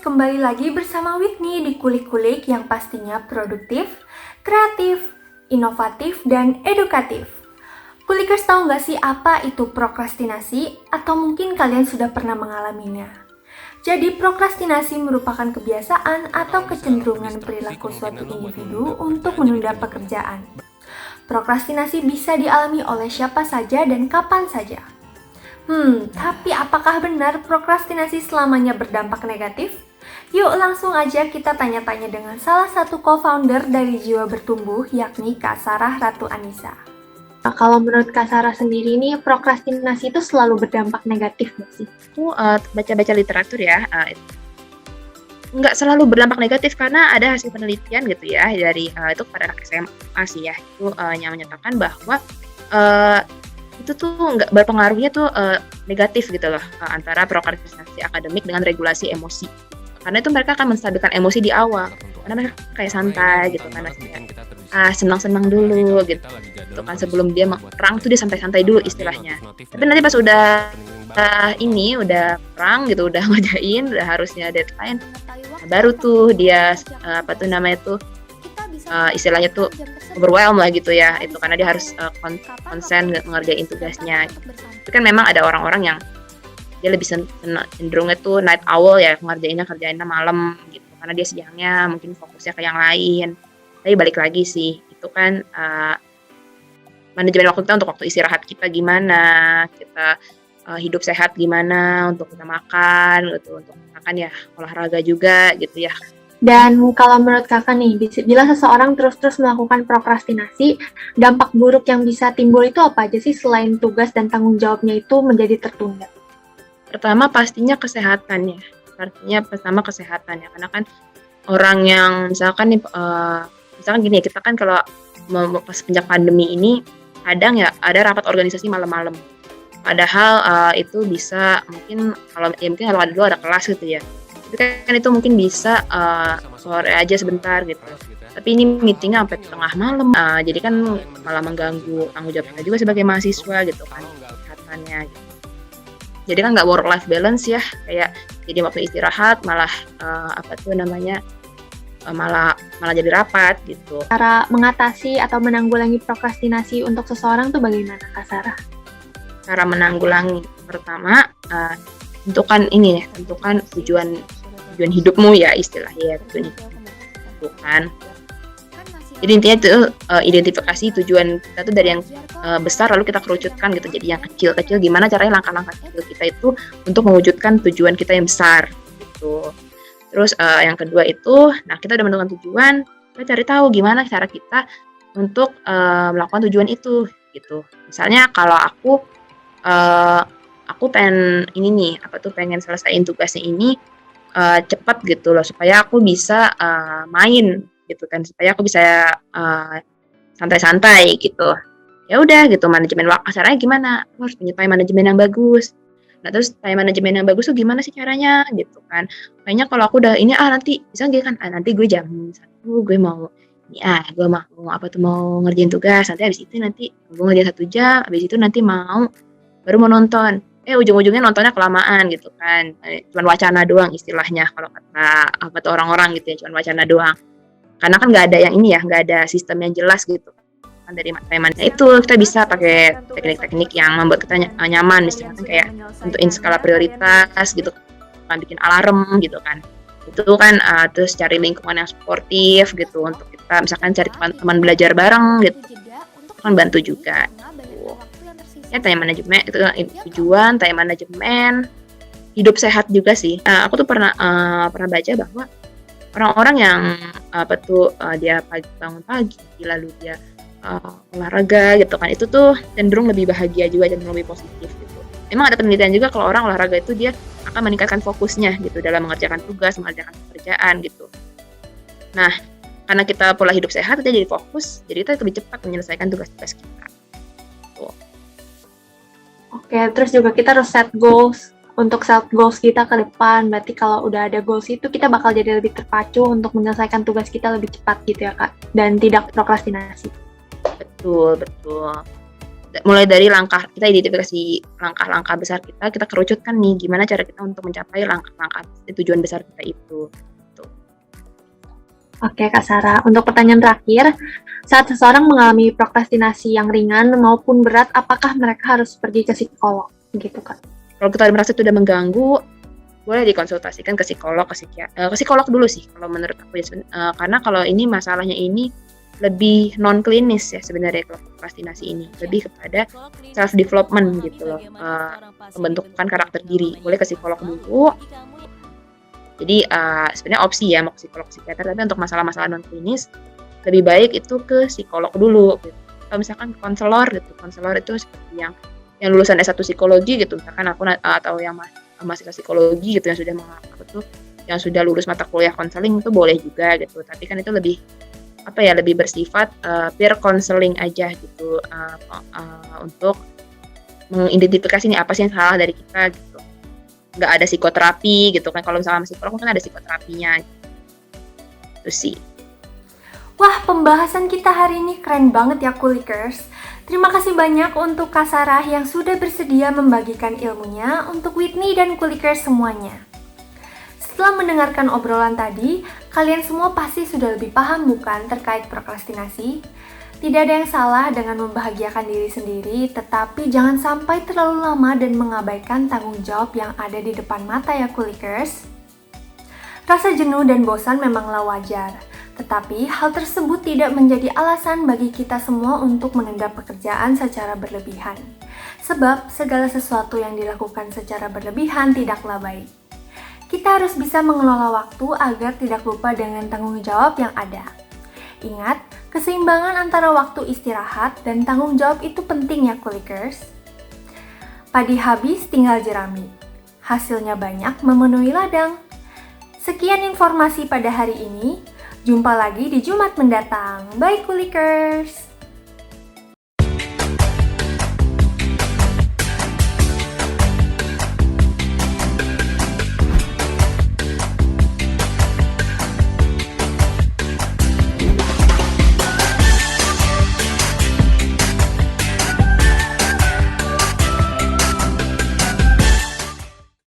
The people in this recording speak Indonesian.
kembali lagi bersama Whitney di Kulik-Kulik yang pastinya produktif, kreatif, inovatif, dan edukatif. Kulikers tahu nggak sih apa itu prokrastinasi? Atau mungkin kalian sudah pernah mengalaminya? Jadi prokrastinasi merupakan kebiasaan atau kecenderungan perilaku suatu individu untuk menunda pekerjaan. Prokrastinasi bisa dialami oleh siapa saja dan kapan saja. Tapi apakah benar prokrastinasi selamanya berdampak negatif? Yuk langsung aja kita tanya-tanya dengan salah satu co-founder dari Jiwa Bertumbuh, yakni Kak Sarah Ratu Anissa. Nah, kalau menurut Kak Sarah sendiri nih, prokrastinasi itu selalu berdampak negatif nggak sih? Aku baca-baca literatur ya, nggak selalu berdampak negatif karena ada hasil penelitian gitu ya dari itu pada anak SMA sih ya, itu yang menyatakan bahwa itu tuh nggak berpengaruhnya tuh negatif gitu loh antara prokrastinasi akademik dengan regulasi emosi. Karena itu mereka akan menstabilkan emosi di awal. Karena mereka kayak santai gitu kan, senang-senang dulu gitu. Itu kan sebelum dia perang tuh dia santai-santai dulu istilahnya. Tapi nanti pas udah udah perang gitu, udah ngerjain, udah harusnya deadline, baru tuh dia istilahnya tuh overwhelmed lah gitu ya, itu karena dia harus konsen ngerjain tugasnya. Itu kan memang ada orang-orang yang dia lebih cenderungnya tuh night owl ya, kerjainnya malam gitu, karena dia siangnya mungkin fokusnya ke yang lain. Tapi balik lagi sih, itu kan manajemen waktu kita untuk waktu istirahat kita gimana, kita hidup sehat gimana, untuk kita makan gitu, untuk makan ya olahraga juga gitu ya. Dan kalau menurut kakak nih, bila seseorang terus-terus melakukan prokrastinasi, dampak buruk yang bisa timbul itu apa aja sih selain tugas dan tanggung jawabnya itu menjadi tertunda? Pertama pastinya kesehatannya, karena kan orang yang misalkan gini ya, kita kan kalau pas sejak pandemi ini kadang ya ada rapat organisasi malam-malam, padahal itu bisa mungkin kalau dulu ada kelas gitu ya. Tapi kan itu mungkin bisa sore aja sebentar gitu. Tapi ini meetingnya sampai tengah malam, jadi kan malah mengganggu tanggung jawab kita juga sebagai mahasiswa gitu kan, kesehatannya gitu. Jadi kan nggak work life balance ya, kayak jadi waktu istirahat malah malah jadi rapat gitu. Cara mengatasi atau menanggulangi prokrastinasi untuk seseorang tuh bagaimana Kak Sarah? Cara menanggulangi, pertama tentukan tujuan hidupmu ya, istilahnya tujuan hidupmu. Jadi intinya itu identifikasi tujuan kita tuh dari yang besar lalu kita kerucutkan gitu jadi yang kecil-kecil, gimana caranya langkah-langkah kecil kita itu untuk mewujudkan tujuan kita yang besar gitu. Terus yang kedua itu, kita udah menentukan tujuan, kita cari tahu gimana cara kita untuk melakukan tujuan itu gitu. Misalnya kalau aku pengen pengen selesaiin tugasnya ini cepat gitu loh, supaya aku bisa main gitu kan, supaya aku bisa santai-santai gitu. Ya udah gitu, manajemen waktu caranya gimana? Aku harus punya time manajemen yang bagus. Nah terus time manajemen yang bagus tuh gimana sih caranya gitu kan? Kayaknya kalau aku udah nanti misalnya gitu kan, nanti gue jam 1 gue mau mau ngerjain tugas, nanti habis itu gue ngerjain 1 jam, habis itu nanti baru mau nonton. Ujung-ujungnya nontonnya kelamaan gitu kan. Cuman wacana doang istilahnya kalau kata orang-orang gitu ya, cuman wacana doang. Karena kan nggak ada sistem yang jelas gitu kan dari time. Nah itu kita bisa pakai teknik-teknik yang membuat kita nyaman, misalnya kayak tentuin skala prioritas gitu kan, bikin alarm gitu kan. Itu kan terus cari lingkungan yang sportif gitu untuk kita, misalkan cari teman belajar bareng gitu kan, bantu juga. Ya time manajemen itu tujuan, time manajemen, hidup sehat juga sih. Aku tuh pernah baca bahwa orang-orang yang dia bangun pagi lalu dia olahraga gitu kan, itu tuh cenderung lebih bahagia juga, cenderung lebih positif gitu. Memang ada penelitian juga kalau orang olahraga itu dia akan meningkatkan fokusnya gitu dalam mengerjakan tugas, mengerjakan pekerjaan gitu. Nah, karena kita pola hidup sehat kita jadi fokus, jadi kita lebih cepat menyelesaikan tugas-tugas kita. Oke, terus juga kita harus set goals untuk set goals kita ke depan. Berarti kalau udah ada goals itu kita bakal jadi lebih terpacu untuk menyelesaikan tugas kita lebih cepat gitu ya Kak, dan tidak prokrastinasi. Betul. mulai dari langkah kita identifikasi langkah-langkah besar kita kerucutkan nih gimana cara kita untuk mencapai langkah-langkah tujuan besar kita itu. Tuh. Oke, Kak Sarah. Untuk pertanyaan terakhir, saat seseorang mengalami prokrastinasi yang ringan maupun berat, apakah mereka harus pergi ke psikolog? Gitu, Kak. Kalau kita merasa itu udah mengganggu, boleh dikonsultasikan ke psikolog, ke psikolog dulu sih kalau menurut aku ya. Karena kalau ini masalahnya ini lebih non klinis ya sebenarnya kalau prokrastinasi ini, lebih kepada self development gitu loh, pembentukan karakter diri. Boleh ke psikolog dulu. Jadi sebenarnya opsi ya mau ke psikolog psikiater, tapi untuk masalah-masalah non klinis lebih baik itu ke psikolog dulu gitu. Kalau misalkan konselor gitu, konselor itu seperti yang lulusan S1 psikologi gitu, misalkan aku atau yang mahasiswa psikologi gitu yang sudah yang sudah lulus mata kuliah konseling itu boleh juga gitu. Tapi kan itu lebih lebih bersifat peer counseling aja gitu, untuk mengidentifikasi nih apa sih yang salah dari kita gitu. Nggak ada psikoterapi gitu kan, kalau misalnya psikolog kan ada psikoterapinya gitu. Itu sih. Wah, pembahasan kita hari ini keren banget ya Kulikers. Terima kasih banyak untuk Kak Sarah yang sudah bersedia membagikan ilmunya untuk Whitney dan Kulikers semuanya. Setelah mendengarkan obrolan tadi, kalian semua pasti sudah lebih paham bukan terkait prokrastinasi? Tidak ada yang salah dengan membahagiakan diri sendiri, tetapi jangan sampai terlalu lama dan mengabaikan tanggung jawab yang ada di depan mata ya Kulikers. Rasa jenuh dan bosan memanglah wajar, tetapi hal tersebut tidak menjadi alasan bagi kita semua untuk menunda pekerjaan secara berlebihan. Sebab segala sesuatu yang dilakukan secara berlebihan tidaklah baik. Kita harus bisa mengelola waktu agar tidak lupa dengan tanggung jawab yang ada. Ingat, keseimbangan antara waktu istirahat dan tanggung jawab itu penting ya Kulikers. Padi habis tinggal jerami. Hasilnya banyak memenuhi ladang. Sekian informasi pada hari ini. Jumpa lagi di Jumat mendatang. Bye Kulikers!